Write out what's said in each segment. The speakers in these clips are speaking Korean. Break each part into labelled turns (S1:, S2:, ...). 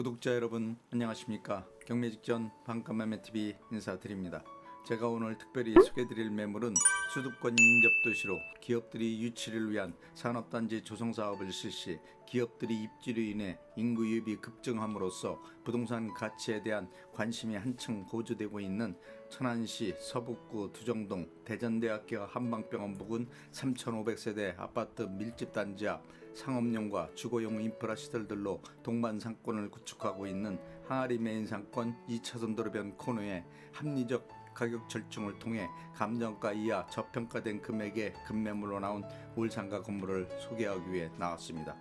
S1: 구독자 여러분 안녕하십니까. 경매 직전 반값매매TV 인사드립니다. 제가 오늘 특별히 소개해드릴 매물은 수도권 인접도시로 기업들이 유치를 위한 산업단지 조성사업을 실시, 기업들이 입지로 인해 인구 유입이 급증함으로써 부동산 가치에 대한 관심이 한층 고조되고 있는 천안시 서북구 두정동 대전대학교 한방병원 부근 3,500세대 아파트 밀집단지 앞 상업용과 주거용 인프라 시설들로 동반상권을 구축하고 있는 항아리 메인상권 2차선 도로변 코너에 합리적 가격 절충을 통해 감정가 이하 저평가된 금액의 급매물로 나온 올상가 건물을 소개하기 위해 나왔습니다.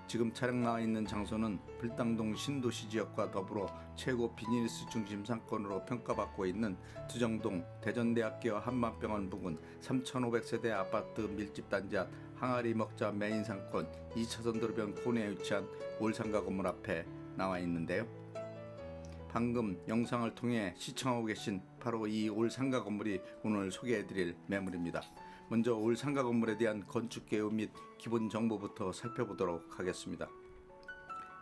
S1: 지금 차량 나와 있는 장소는 불당동 신도시 지역과 더불어 최고 비즈니스 중심 상권으로 평가받고 있는 두정동 대전대학교 한방병원 부근 3,500세대 아파트 밀집단지 앞 항아리 먹자 메인 상권 2차선 도로변 코너에 위치한 올상가 건물 앞에 나와 있는데요. 방금 영상을 통해 시청하고 계신 바로 이 올상가 건물이 오늘 소개해드릴 매물입니다. 먼저 올상가 건물에 대한 건축 개요 및 기본 정보부터 살펴보도록 하겠습니다.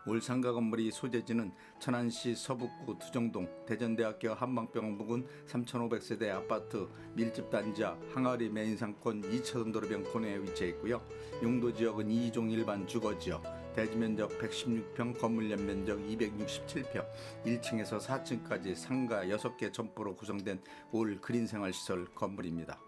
S1: 올상가 건물이 소재지는 천안시 서북구 두정동 대전대학교 한방병원 부근 3,500세대 아파트 밀집단지 앞 항아리 메인상권 2차선 도로변 코너에 위치해 있고요. 용도지역은 2종 일반 주거지역, 대지면적 116평, 건물 연면적 267평, 1층에서 4층까지 상가 6개 점포로 구성된 올 그린생활시설 건물입니다.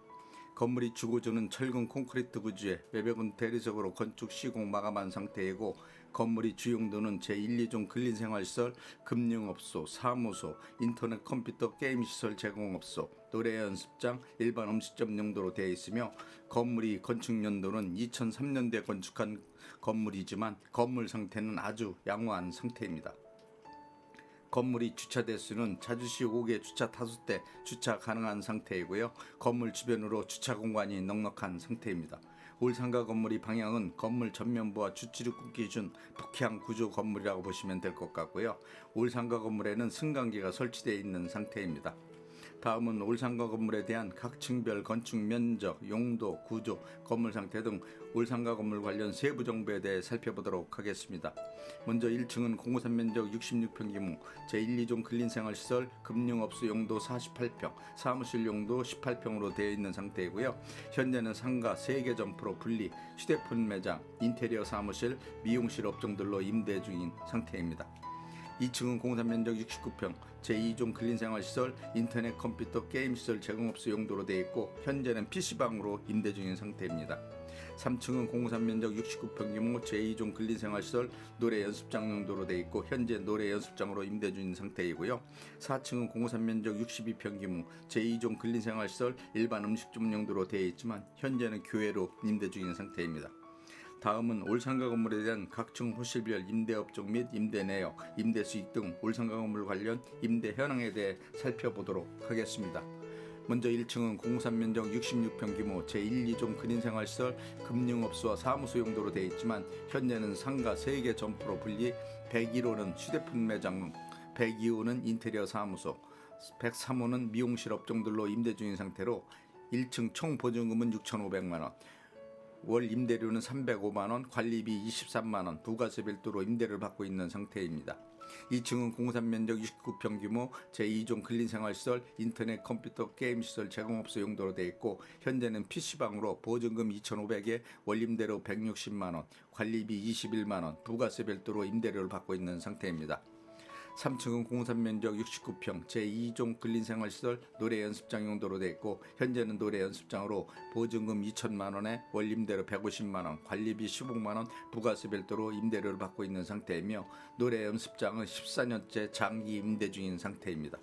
S1: 건물이 주거조는 철근 콘크리트 구조에 외벽은 대리석으로 건축 시공 마감한 상태이고, 건물이 주용도는 제1, 2종 근린생활시설, 금융업소, 사무소, 인터넷 컴퓨터 게임시설 제공업소, 노래연습장, 일반 음식점 용도로 되어 있으며, 건물이 건축연도는 2003년도에 건축한 건물이지만 건물 상태는 아주 양호한 상태입니다. 건물이 주차 대수는 자주시 5개 주차 타수대 주차 가능한 상태이고요. 건물 주변으로 주차 공간이 넉넉한 상태입니다. 올상가 건물이 방향은 건물 전면부와 주치륵구 기준 북향 구조 건물이라고 보시면 될 것 같고요. 올상가 건물에는 승강기가 설치되어 있는 상태입니다. 다음은 올상가 건물에 대한 각 층별 건축 면적, 용도, 구조, 건물 상태 등 올상가 건물 관련 세부 정보에 대해 살펴보도록 하겠습니다. 먼저 1층은 공고산 면적 66평 기무, 제1, 2종 근린생활시설, 금융업소 용도 48평, 사무실 용도 18평으로 되어 있는 상태이고요. 현재는 상가 3개 점포로 분리, 휴대폰 매장, 인테리어 사무실, 미용실 업종들로 임대 중인 상태입니다. 2층은 공사면적 69평, 제2종 근린생활시설, 인터넷 컴퓨터 게임시설 제공업소 용도로 되어 있고, 현재는 PC방으로 임대 중인 상태입니다. 3층은 공사면적 69평 규모, 제2종 근린생활시설, 노래연습장 용도로 되어 있고, 현재 노래연습장으로 임대 중인 상태이고요. 4층은 공사면적 62평 규모, 제2종 근린생활시설, 일반 음식점 용도로 되어 있지만 현재는 교외로 임대 중인 상태입니다. 다음은 올상가 건물에 대한 각층 호실별 임대업종 및 임대 내역, 임대 수익 등 올상가 건물 관련 임대 현황에 대해 살펴보도록 하겠습니다. 먼저 1층은 공산 면적 66평 규모 제1, 2종 근린생활시설, 금융업소와 사무소 용도로 되어 있지만 현재는 상가 3개 점포로 분리, 101호는 휴대폰 매장, 102호는 인테리어 사무소, 103호는 미용실 업종들로 임대 중인 상태로 1층 총 보증금은 6,500만원, 월 임대료는 305만원, 관리비 23만원, 부가세 별도로 임대를 받고 있는 상태입니다. 2층은 공산 면적 29평 규모 제2종 근린생활시설, 인터넷 컴퓨터 게임시설 제공업소 용도로 되어 있고, 현재는 PC방으로 보증금 2,500에 월 임대료 160만원, 관리비 21만원, 부가세 별도로 임대료를 받고 있는 상태입니다. 3층은 공산 면적 69평 제2종 근린생활시설, 노래연습장 용도로 되어 있고, 현재는 노래연습장으로 보증금 2천만원에 월 임대료 150만원, 관리비 15만원, 부가세 별도로 임대료를 받고 있는 상태이며, 노래연습장은 14년째 장기 임대 중인 상태입니다.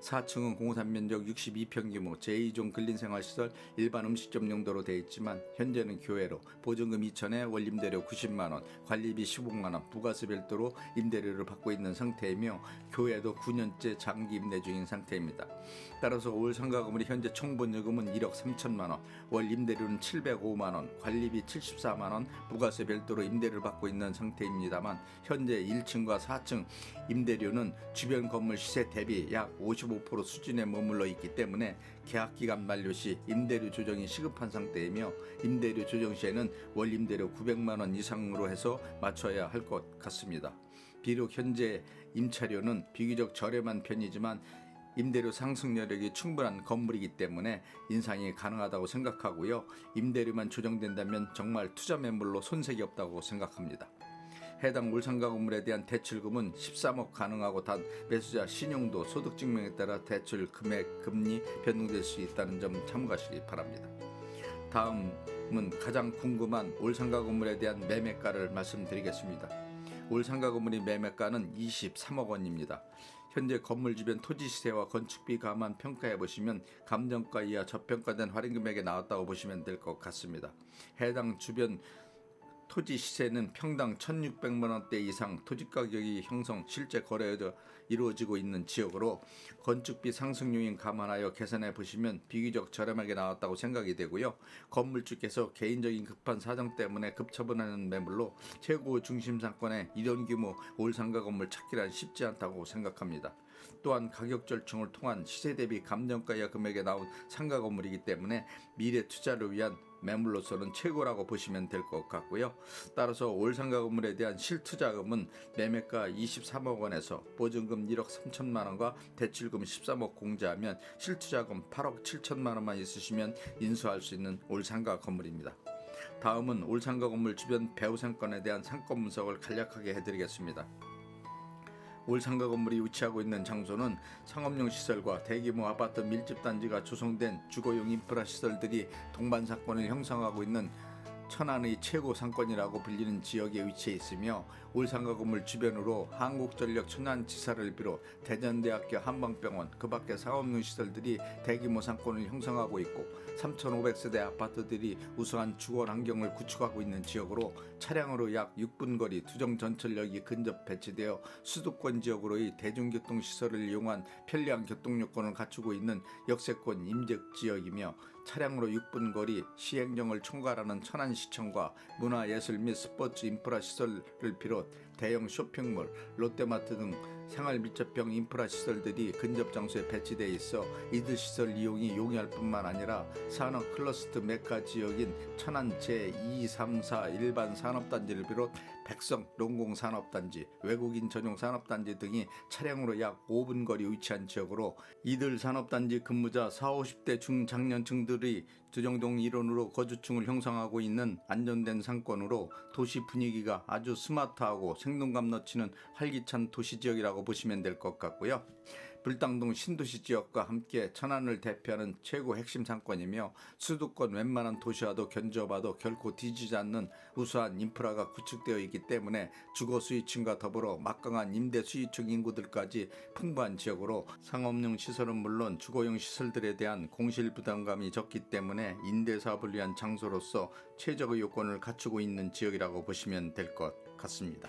S1: 4층은 공산 면적 62평 규모 제2종 근린생활시설, 일반 음식점 용도로 되어 있지만 현재는 교외로 보증금 2천에 월 임대료 90만원, 관리비 15만원, 부가세 별도로 임대료를 받고 있는 상태이며, 교외도 9년째 장기 임대 중인 상태입니다. 따라서 올상가 건물이 현재 총 보증금은 1억 3천만원, 월 임대료는 705만원, 관리비 74만원, 부가세 별도로 임대를 받고 있는 상태입니다만, 현재 1층과 4층 임대료는 주변 건물 시세 대비 약 55% 수준에 머물러 있기 때문에 계약기간 만료 시 임대료 조정이 시급한 상태이며, 임대료 조정 시에는 월 임대료 900만원 이상으로 해서 맞춰야 할 것 같습니다. 비록 현재 임차료는 비교적 저렴한 편이지만 임대료 상승 여력이 충분한 건물이기 때문에 인상이 가능하다고 생각하고요. 임대료만 조정된다면 정말 투자 매물로 손색이 없다고 생각합니다. 해당 올상가 건물에 대한 대출금은 13억 가능하고 단 매수자 신용도 소득 증명에 따라 대출 금액, 금리 변동될 수 있다는 점 참고하시기 바랍니다. 다음은 가장 궁금한 올상가 건물에 대한 매매가를 말씀드리겠습니다. 올상가 건물의 매매가는 23억 원입니다. 현재 건물 주변 토지 시세와 건축비 감안 평가해 보시면 감정가 이하 저평가된 할인 금액에 나왔다고 보시면 될 것 같습니다. 해당 주변 토지 시세는 평당 1,600만 원대 이상 토지 가격이 형성 실제 거래가 이루어지고 있는 지역으로 건축비 상승 요인 감안하여 계산해 보시면 비교적 저렴하게 나왔다고 생각이 되고요. 건물주께서 개인적인 급한 사정 때문에 급처분하는 매물로 최고 중심 상권에 이런 규모 올상가 건물 찾기란 쉽지 않다고 생각합니다. 또한 가격 절충을 통한 시세 대비 감정가 이하 금액에 나온 상가 건물이기 때문에 미래 투자를 위한 매물로서는 최고라고 보시면 될 것 같고요. 따라서 올상가 건물에 대한 실투자금은 매매가 23억 원에서 보증금 1억 3천만 원과 대출금 13억 공제하면 실투자금 8억 7천만 원만 있으시면 인수할 수 있는 올상가 건물입니다. 다음은 올상가 건물 주변 배후 상권에 대한 상권 분석을 간략하게 해드리겠습니다. 올상가 건물이 위치하고 있는 장소는 상업용 시설과 대규모 아파트 밀집단지가 조성된 주거용 인프라 시설들이 동반 상권을 형성하고 있는 천안의 최고 상권이라고 불리는 지역에 위치해 있으며 올상가 건물 주변으로 한국전력 천안지사를 비롯 대전대학교 한방병원 그 밖의 상업용 시설들이 대규모 상권을 형성하고 있고 3,500세대 아파트들이 우수한 주거 환경을 구축하고 있는 지역으로 차량으로 약 6분 거리 두정 전철역이 근접 배치되어 수도권 지역으로의 대중교통시설을 이용한 편리한 교통 요건을 갖추고 있는 역세권 임직 지역이며 차량으로 6분 거리 시행령을 총괄하는 천안시청과 문화예술 및 스포츠 인프라 시설을 비롯 대형 쇼핑몰, 롯데마트 등 생활 밀접형 인프라 시설들이 근접 장소에 배치되어 있어 이들 시설 이용이 용이할 뿐만 아니라 산업 클러스터 메카 지역인 천안 제2, 3, 4 일반 산업단지를 비롯 백성 농공산업단지, 외국인 전용 산업단지 등이 차량으로 약 5분 거리 위치한 지역으로 이들 산업단지 근무자 40, 50대 중장년층들이 두정동 일원으로 거주층을 형성하고 있는 안정된 상권으로 도시 분위기가 아주 스마트하고 생동감 넘치는 활기찬 도시지역이라고 보시면 될 것 같고요. 불당동 신도시 지역과 함께 천안을 대표하는 최고 핵심 상권이며 수도권 웬만한 도시와도 견주어봐도 결코 뒤지지 않는 우수한 인프라가 구축되어 있기 때문에 주거 수요층과 더불어 막강한 임대 수요층 인구들까지 풍부한 지역으로 상업용 시설은 물론 주거용 시설들에 대한 공실 부담감이 적기 때문에 임대사업을 위한 장소로서 최적의 요건을 갖추고 있는 지역이라고 보시면 될 것 같습니다.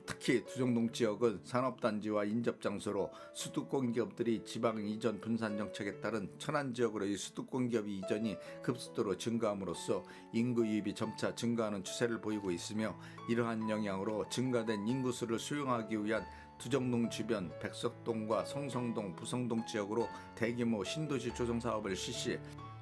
S1: 특히 두정동 지역은 산업단지와 인접장소로 수도권 기업들이 지방 이전 분산 정책에 따른 천안 지역으로의 수도권 기업 이전이 급속도로 증가함으로써 인구 유입이 점차 증가하는 추세를 보이고 있으며 이러한 영향으로 증가된 인구수를 수용하기 위한 두정동 주변 백석동과 성성동, 부성동 지역으로 대규모 신도시 조성 사업을 실시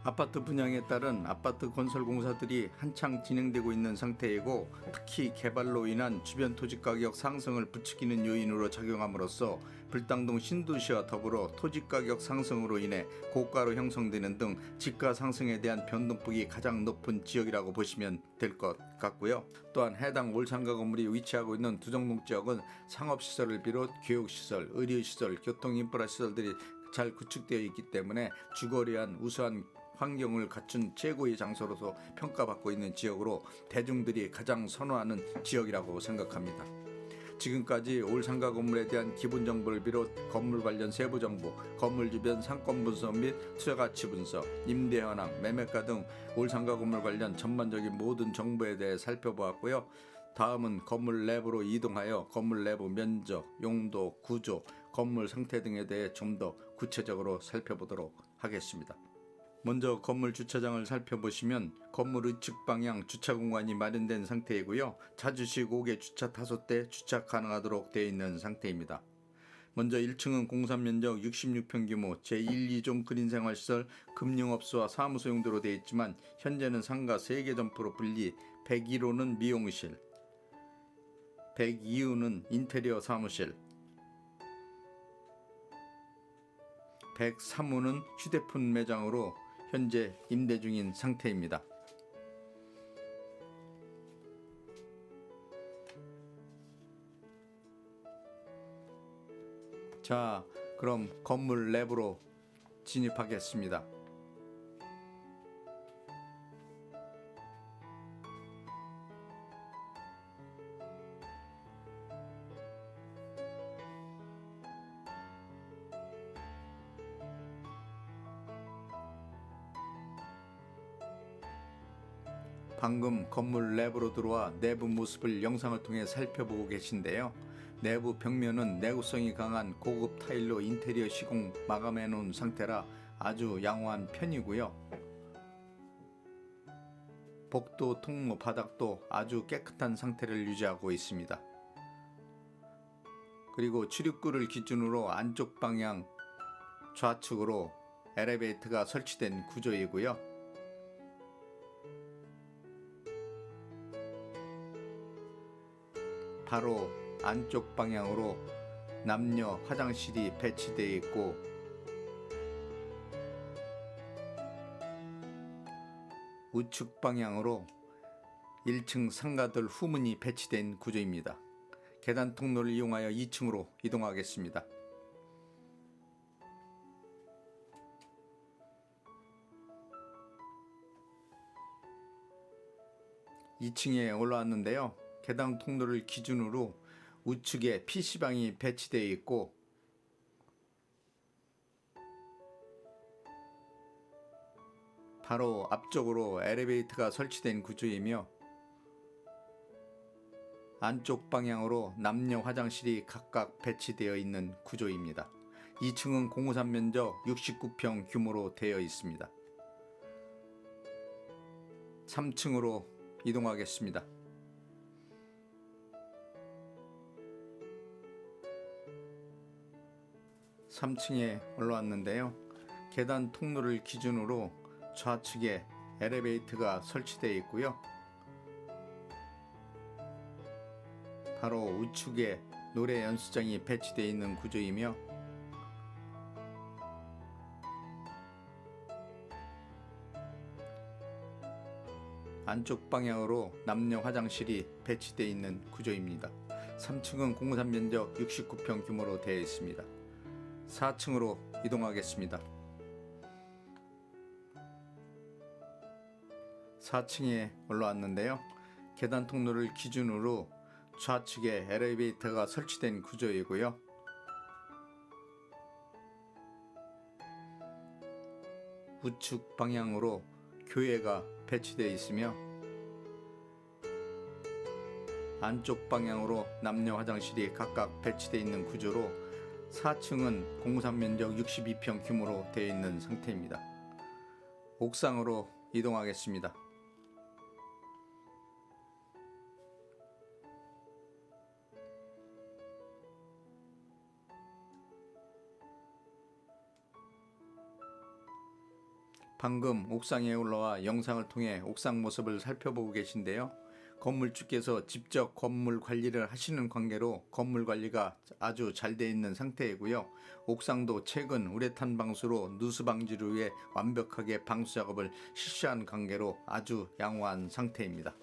S1: 아파트 분양에 따른 아파트 건설 공사들이 한창 진행되고 있는 상태이고 특히 개발로 인한 주변 토지 가격 상승을 부추기는 요인으로 작용함으로써 불당동 신도시와 더불어 토지 가격 상승으로 인해 고가로 형성되는 등 집가 상승에 대한 변동폭이 가장 높은 지역이라고 보시면 될 것 같고요. 또한 해당 올상가 건물이 위치하고 있는 두정동 지역은 상업시설을 비롯 교육시설, 의료시설, 교통인프라시설들이 잘 구축되어 있기 때문에 주거를 위한 우수한 환경을 갖춘 최고의 장소로서 평가받고 있는 지역으로 대중들이 가장 선호하는 지역이라고 생각합니다. 지금까지 올상가 건물에 대한 기본 정보를 비롯 건물 관련 세부 정보, 건물 주변 상권 분석 및 투자 가치 분석, 임대 현황, 매매가 등 올상가 건물 관련 전반적인 모든 정보에 대해 살펴보았고요. 다음은 건물 내부로 이동하여 건물 내부 면적, 용도, 구조, 건물 상태 등에 대해 좀 더 구체적으로 살펴보도록 하겠습니다. 먼저 건물 주차장을 살펴보시면 건물 우측 방향 주차 공간이 마련된 상태이고요. 차주식 5개 주차 5대 주차 가능하도록 되어 있는 상태입니다. 먼저 1층은 공사면적 66평 규모 제1, 2종 그린생활시설 금융업소와 사무소 용도로 되어 있지만 현재는 상가 3개 점포로 분리 101호는 미용실, 102호는 인테리어 사무실, 103호는 휴대폰 매장으로 현재 임대 중인 상태입니다. 자, 그럼 건물 내부로 진입하겠습니다. 방금 건물 내부로 들어와 내부 모습을 영상을 통해 살펴보고 계신데요. 내부 벽면은 내구성이 강한 고급 타일로 인테리어 시공 마감해 놓은 상태라 아주 양호한 편이고요. 복도 통로 바닥도 아주 깨끗한 상태를 유지하고 있습니다. 그리고 출입구를 기준으로 안쪽 방향 좌측으로 엘리베이터가 설치된 구조이고요. 바로 안쪽 방향으로 남녀 화장실이 배치되어 있고, 우측 방향으로 1층 상가들 후문이 배치된 구조입니다. 계단 통로를 이용하여 2층으로 이동하겠습니다. 2층에 올라왔는데요. 계단 통로를 기준으로 우측에 PC방이 배치되어 있고, 바로 앞쪽으로 엘리베이터가 설치된 구조이며, 안쪽 방향으로 남녀 화장실이 각각 배치되어 있는 구조입니다. 2층은 공사한 면적 69평 규모로 되어 있습니다. 3층으로 이동하겠습니다. 3층에 올라왔는데요. 계단 통로를 기준으로 좌측에 엘리베이터가 설치되어 있고요. 바로 우측에 노래 연습장이 배치되어 있는 구조이며, 안쪽 방향으로 남녀 화장실이 배치되어 있는 구조입니다. 3층은 공사 면적 69평 규모로 되어 있습니다. 4층으로 이동하겠습니다. 4층에 올라왔는데요. 계단 통로를 기준으로 좌측에 엘리베이터가 설치된 구조이고요. 우측 방향으로 교회가 배치되어 있으며, 안쪽 방향으로 남녀 화장실이 각각 배치되어 있는 구조로 4층은 공사 면적 62평 규모로 되어 있는 상태입니다. 옥상으로 이동하겠습니다. 방금 옥상에 올라와 영상을 통해 옥상 모습을 살펴보고 계신데요. 건물주께서 직접 건물 관리를 하시는 관계로 건물 관리가 아주 잘 되어 있는 상태이고요. 옥상도 최근 우레탄 방수로 누수 방지를 위해 완벽하게 방수 작업을 실시한 관계로 아주 양호한 상태입니다.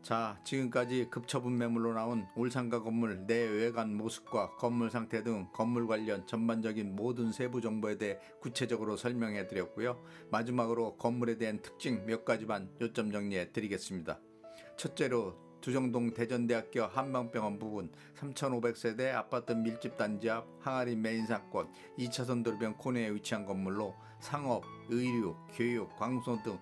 S1: 자, 지금까지 급처분 매물로 나온 올상가 건물 내외관 모습과 건물 상태 등 건물 관련 전반적인 모든 세부 정보에 대해 구체적으로 설명해 드렸고요. 마지막으로 건물에 대한 특징 몇 가지만 요점 정리해 드리겠습니다. 첫째로 두정동 대전대학교 한방병원 부분 3,500세대 아파트 밀집 단지 앞 항아리 메인 상권 2차선 도로변 코너에 위치한 건물로 상업, 의료, 교육, 광소 등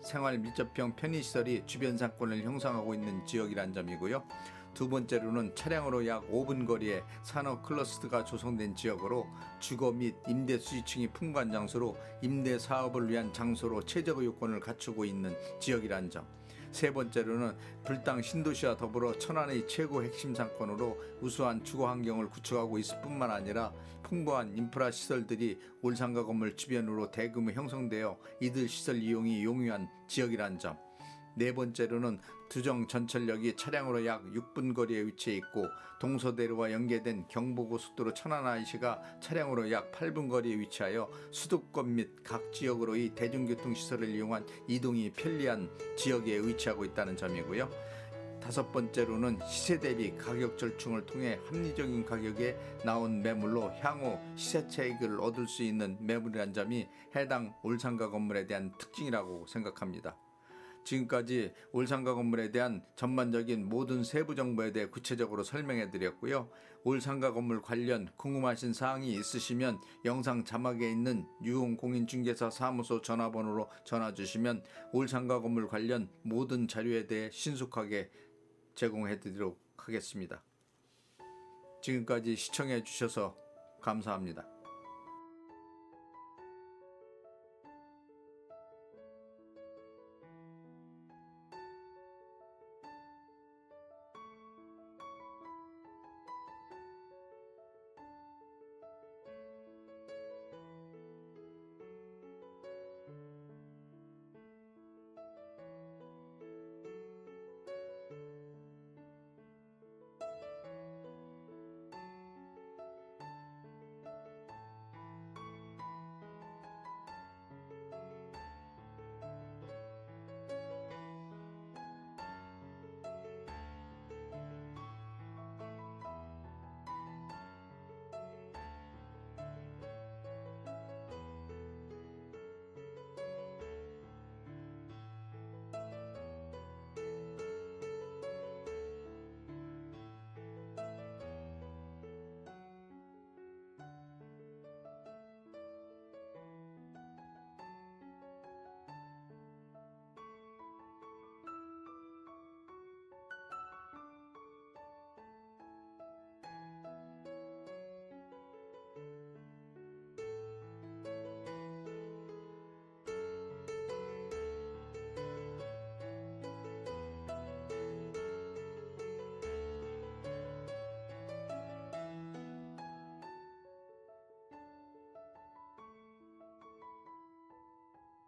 S1: 생활 밀접형 편의시설이 주변 상권을 형성하고 있는 지역이란 점이고요. 두 번째로는 차량으로 약 5분 거리에 산업 클러스터가 조성된 지역으로 주거 및 임대 수요층이 풍부한 장소로 임대 사업을 위한 장소로 최적의 요건을 갖추고 있는 지역이란 점. 세 번째로는 불당 신도시와 더불어 천안의 최고 핵심 상권으로 우수한 주거 환경을 구축하고 있을 뿐만 아니라 풍부한 인프라 시설들이 올상가 건물 주변으로 대규모 형성되어 이들 시설 이용이 용이한 지역이란 점. 네 번째로는 두정 전철역이 차량으로 약 6분 거리에 위치해 있고 동서대로와 연계된 경부고속도로 천안 IC가 차량으로 약 8분 거리에 위치하여 수도권 및 각 지역으로의 대중교통 시설을 이용한 이동이 편리한 지역에 위치하고 있다는 점이고요. 다섯 번째로는 시세 대비 가격 절충을 통해 합리적인 가격에 나온 매물로 향후 시세 차익을 얻을 수 있는 매물이란 점이 해당 올상가 건물에 대한 특징이라고 생각합니다. 지금까지 올상가 건물에 대한 전반적인 모든 세부 정보에 대해 구체적으로 설명해 드렸고요. 올상가 건물 관련 궁금하신 사항이 있으시면 영상 자막에 있는 유흥공인중개사 사무소 전화번호로 전화 주시면 올상가 건물 관련 모든 자료에 대해 신속하게 제공해 드리도록 하겠습니다. 지금까지 시청해 주셔서 감사합니다.